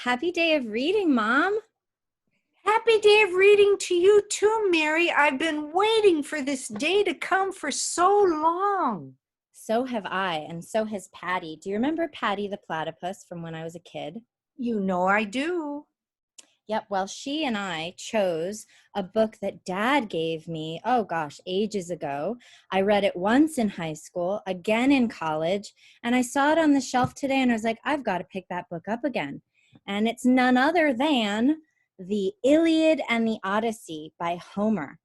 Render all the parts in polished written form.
happy day of reading, Mom. Happy day of reading to you too, Mary. I've been waiting for this day to come for so long. So have I, and so has Patty. Do you remember Patty the platypus from when I was a kid? You know I do. Yep, well, she and I chose a book that Dad gave me, oh gosh, ages ago. I read it once in high school, again in college, and I saw it on the shelf today and I was like, I've got to pick that book up again. And it's none other than The Iliad and the Odyssey by Homer.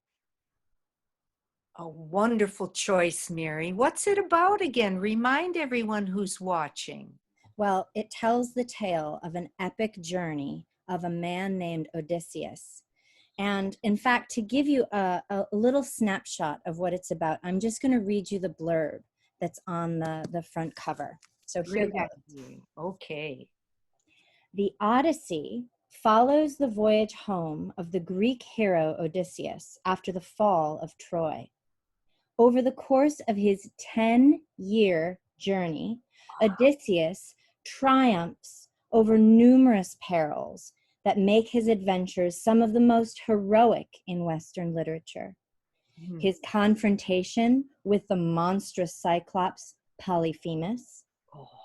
A wonderful choice, Mary. What's it about again? Remind everyone who's watching. Well, it tells the tale of an epic journey of a man named Odysseus. And in fact, to give you a little snapshot of what it's about, I'm just going to read you the blurb that's on the front cover. So here Great goes. idea. Okay. The Odyssey follows the voyage home of the Greek hero Odysseus after the fall of Troy. Over the course of his 10-year journey, Odysseus triumphs over numerous perils that make his adventures some of the most heroic in Western literature. His confrontation with the monstrous Cyclops Polyphemus,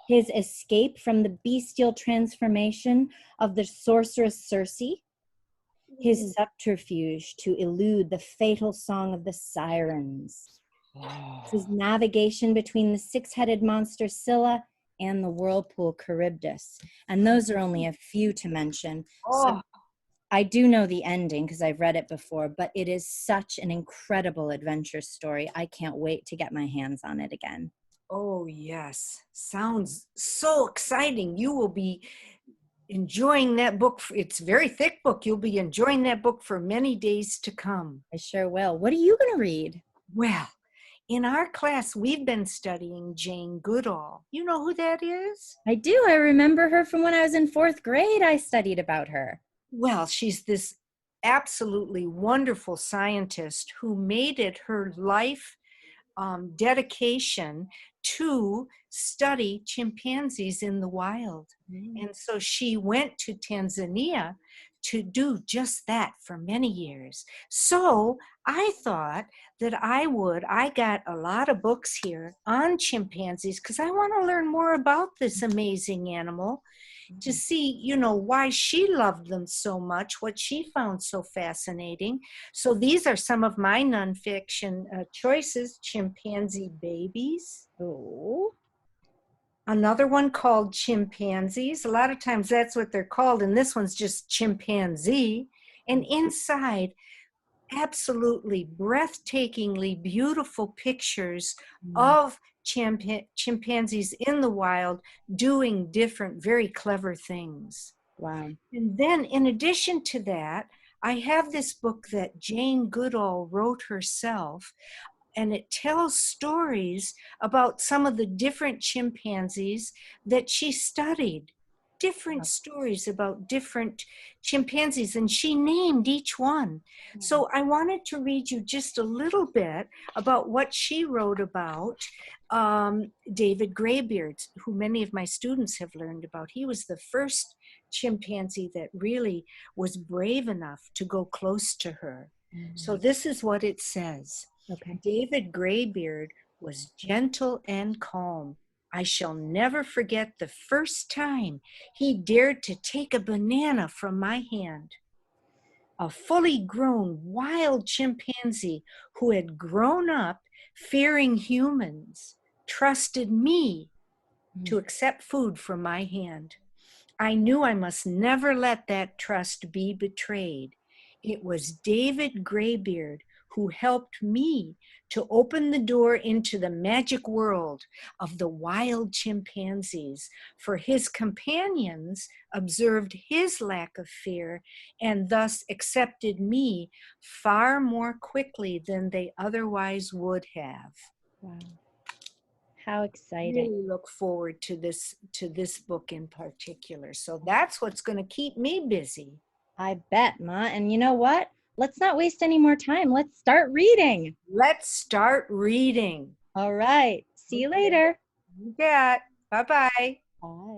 his escape from the bestial transformation of the sorceress Circe, his subterfuge to elude the fatal song of the sirens, his navigation between the six-headed monster Scylla and the whirlpool Charybdis. And those are only a few to mention. So I do know the ending because I've read it before, but it is such an incredible adventure story. I can't wait to get my hands on it again. Oh, yes. Sounds so exciting. You will be enjoying that book. It's a very thick book. You'll be enjoying that book for many days to come. I sure will. What are you going to read? Well, in our class, we've been studying Jane Goodall. You know who that is? I do. I remember her from when I was in 4th grade. I studied about her. Well, she's this absolutely wonderful scientist who made it her life dedication to study chimpanzees in the wild. And so she went to Tanzania to do just that for many years. So I thought that I got a lot of books here on chimpanzees because I want to learn more about this amazing animal, to see, why she loved them so much, what she found so fascinating. So these are some of my nonfiction choices. Chimpanzee Babies. Oh. Another one called Chimpanzees. A lot of times that's what they're called, and this one's just Chimpanzee. And inside, absolutely breathtakingly beautiful pictures of chimpanzees in the wild doing different, very clever things. Wow. And then in addition to that, I have this book that Jane Goodall wrote herself, and it tells stories about some of the different chimpanzees that she studied. Different stories about different chimpanzees, and she named each one. So I wanted to read you just a little bit about what she wrote about David Graybeard, who many of my students have learned about. He was the first chimpanzee that really was brave enough to go close to her. So this is what it says. Okay. David Graybeard was gentle and calm. I shall never forget the first time he dared to take a banana from my hand. A fully grown wild chimpanzee who had grown up fearing humans trusted me to accept food from my hand. I knew I must never let that trust be betrayed. It was David Graybeard who helped me to open the door into the magic world of the wild chimpanzees, for his companions observed his lack of fear and thus accepted me far more quickly than they otherwise would have. Wow. How exciting. Really look forward to this book in particular. So that's what's going to keep me busy. I bet, Ma. And you know what? Let's not waste any more time. Let's start reading. Let's start reading. All right. See you later. You bet. Bye-bye. Bye.